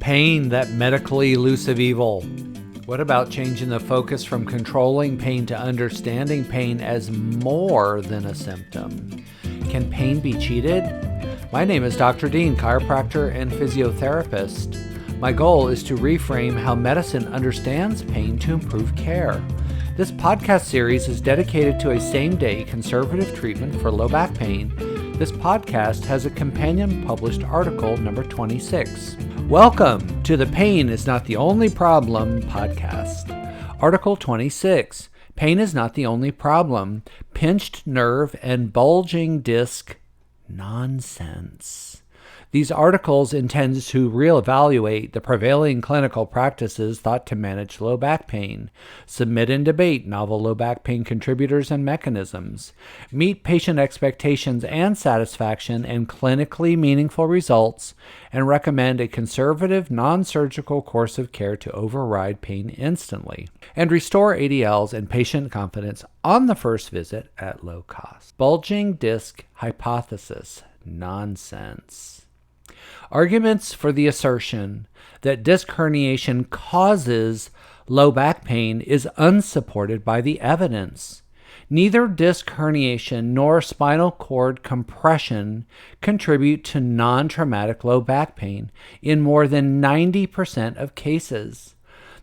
Pain, that medically elusive evil. What about changing the focus from controlling pain to understanding pain as more than a symptom? Can pain be cheated? My name is Dr. Dean, chiropractor and physiotherapist. My goal is to reframe how medicine understands pain to improve care. This podcast series is dedicated to a same-day conservative treatment for low back pain. This podcast has a companion published article number 26. Welcome to the Pain is Not the Only Problem podcast. Article 26. Pain is not the only problem. Pinched nerve and bulging disc nonsense. These articles intend to reevaluate the prevailing clinical practices thought to manage low back pain, submit and debate novel low back pain contributors and mechanisms, meet patient expectations and satisfaction and clinically meaningful results, and recommend a conservative, non-surgical course of care to override pain instantly, and restore ADLs and patient confidence on the first visit at low cost. Bulging disc hypothesis nonsense. Arguments for the assertion that disc herniation causes low back pain is unsupported by the evidence. Neither disc herniation nor spinal cord compression contribute to non-traumatic low back pain in more than 90% of cases.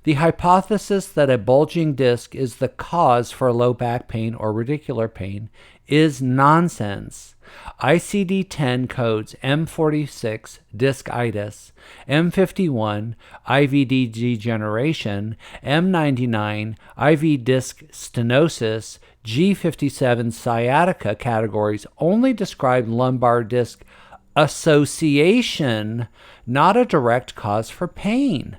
The hypothesis that a bulging disc is the cause for low back pain or radicular pain is nonsense. ICD-10 codes M46 discitis, M51 IVD degeneration, M99 IV disc stenosis, G57 sciatica categories only describe lumbar disc association, not a direct cause for pain.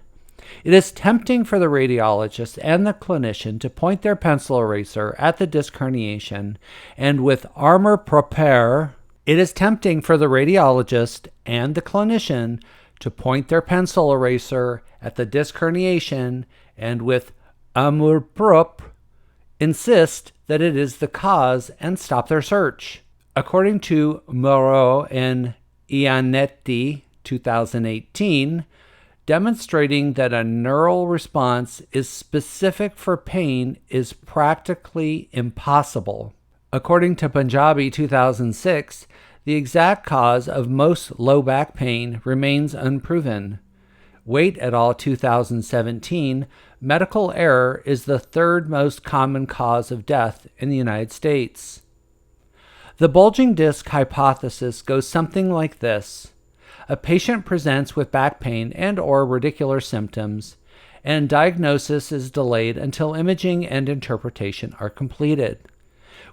It is tempting for the radiologist and the clinician to point their pencil eraser at the disc herniation, and with armor propre, it is tempting for the radiologist and the clinician to point their pencil eraser at the disc herniation, and with amour propre, insist that it is the cause and stop their search. According to Moreau and Ianetti, 2018, demonstrating that a neural response is specific for pain is practically impossible. According to Punjabi 2006, the exact cause of most low back pain remains unproven. Waite et al. 2017, medical error is the third most common cause of death in the United States. The bulging disc hypothesis goes something like this. A patient presents with back pain and or radicular symptoms, and diagnosis is delayed until imaging and interpretation are completed.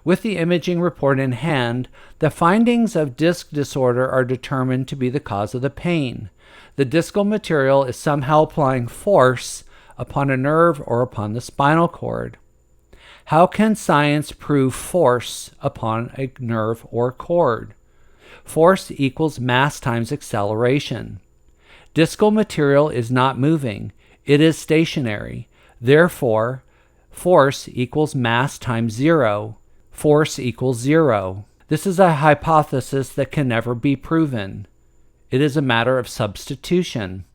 With the imaging report in hand, the findings of disc disorder are determined to be the cause of the pain. The discal material is somehow applying force upon a nerve or upon the spinal cord. How can science prove force upon a nerve or cord? Force equals mass times acceleration. Discal material is not moving. It is stationary. Therefore, force equals mass times zero. Force equals zero. This is a hypothesis that can never be proven. It is a matter of substitution.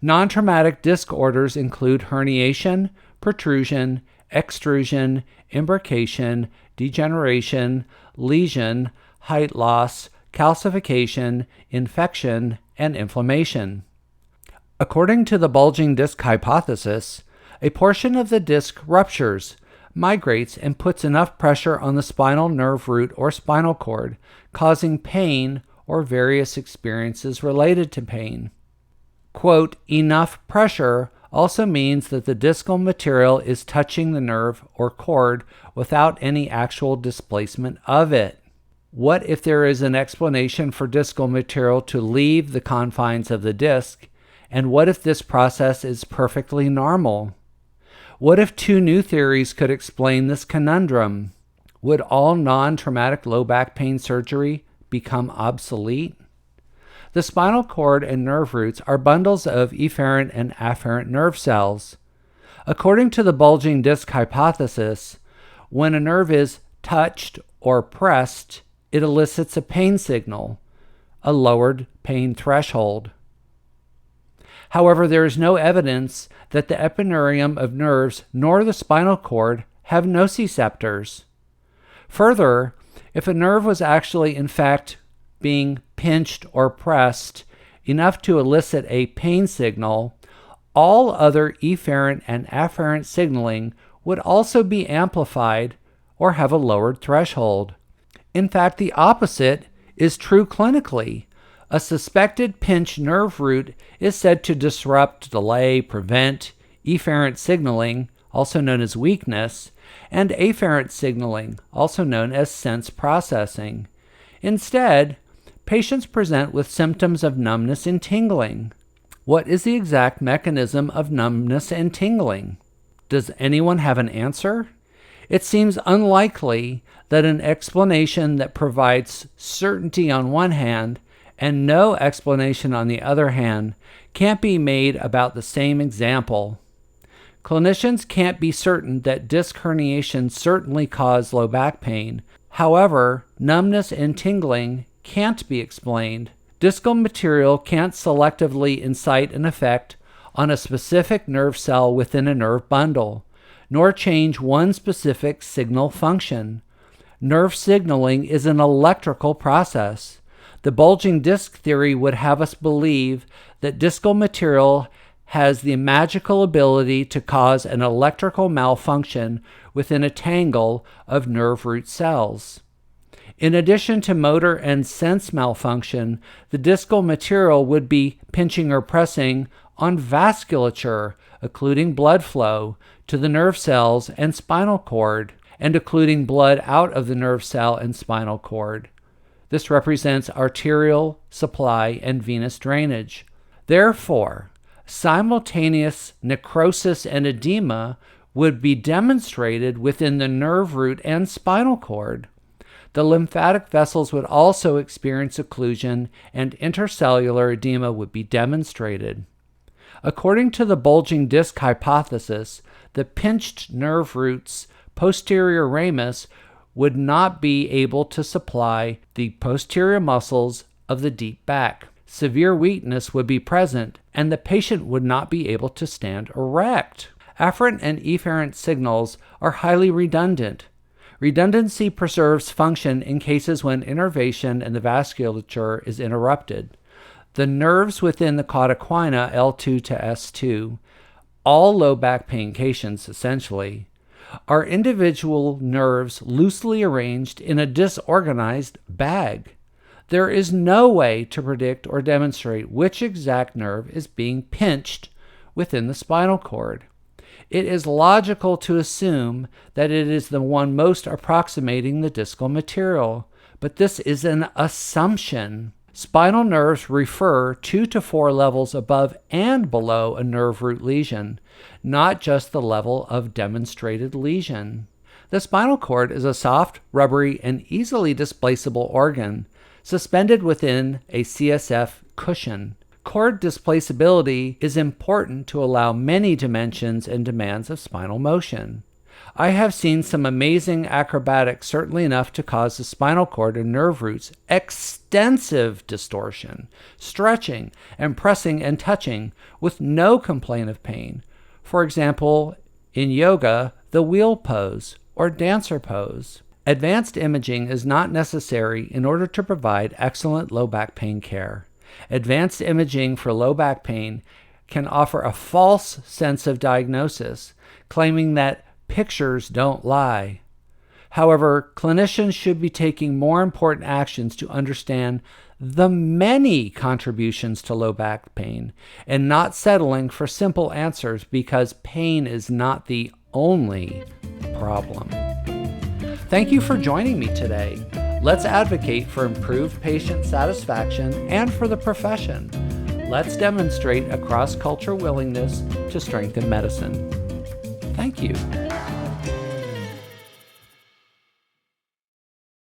Non-traumatic disc orders include herniation, protrusion, extrusion, imbrication, degeneration, lesion, height loss, calcification, infection, and inflammation. According to the bulging disc hypothesis, a portion of the disc ruptures, migrates, and puts enough pressure on the spinal nerve root or spinal cord, causing pain or various experiences related to pain. Quote, enough pressure also means that the discal material is touching the nerve or cord without any actual displacement of it. What if there is an explanation for discal material to leave the confines of the disc, and what if this process is perfectly normal? What if two new theories could explain this conundrum? Would all non-traumatic low back pain surgery become obsolete? The spinal cord and nerve roots are bundles of efferent and afferent nerve cells. According to the bulging disc hypothesis, when a nerve is touched or pressed, it elicits a pain signal, a lowered pain threshold. However, there is no evidence that the epineurium of nerves nor the spinal cord have nociceptors. Further, if a nerve was actually in fact being pinched or pressed enough to elicit a pain signal, all other efferent and afferent signaling would also be amplified or have a lowered threshold. In fact, the opposite is true clinically. A suspected pinched nerve root is said to disrupt, delay, prevent efferent signaling, also known as weakness, and afferent signaling, also known as sense processing. Instead, patients present with symptoms of numbness and tingling. What is the exact mechanism of numbness and tingling? Does anyone have an answer? It seems unlikely that an explanation that provides certainty on one hand and no explanation on the other hand can't be made about the same example. Clinicians can't be certain that disc herniation certainly cause low back pain. However, numbness and tingling can't be explained. Discal material can't selectively incite an effect on a specific nerve cell within a nerve bundle, nor change one specific signal function. Nerve signaling is an electrical process. The bulging disc theory would have us believe that discal material has the magical ability to cause an electrical malfunction within a tangle of nerve root cells. In addition to motor and sense malfunction, the discal material would be pinching or pressing on vasculature, occluding blood flow to the nerve cells and spinal cord, and occluding blood out of the nerve cell and spinal cord. This represents arterial supply and venous drainage. Therefore, simultaneous necrosis and edema would be demonstrated within the nerve root and spinal cord. The lymphatic vessels would also experience occlusion, and intercellular edema would be demonstrated. According to the bulging disc hypothesis, the pinched nerve root's posterior ramus would not be able to supply the posterior muscles of the deep back. Severe weakness would be present, and the patient would not be able to stand erect. Afferent and efferent signals are highly redundant. Redundancy preserves function in cases when innervation in the vasculature is interrupted. The nerves within the cauda equina, L2 to S2, all low back pain patients essentially, are individual nerves loosely arranged in a disorganized bag. There is no way to predict or demonstrate which exact nerve is being pinched within the spinal cord. It is logical to assume that it is the one most approximating the discal material, but this is an assumption. Spinal nerves refer 2 to 4 levels above and below a nerve root lesion, not just the level of demonstrated lesion. The spinal cord is a soft, rubbery, and easily displaceable organ, suspended within a CSF cushion. Cord displaceability is important to allow many dimensions and demands of spinal motion. I have seen some amazing acrobatics, certainly enough to cause the spinal cord and nerve roots extensive distortion, stretching, and pressing and touching with no complaint of pain. For example, in yoga, the wheel pose or dancer pose. Advanced imaging is not necessary in order to provide excellent low back pain care. Advanced imaging for low back pain can offer a false sense of diagnosis, claiming that pictures don't lie. However, clinicians should be taking more important actions to understand the many contributions to low back pain and not settling for simple answers because pain is not the only problem. Thank you for joining me today. Let's advocate for improved patient satisfaction and for the profession. Let's demonstrate a cross-cultural willingness to strengthen medicine. Thank you.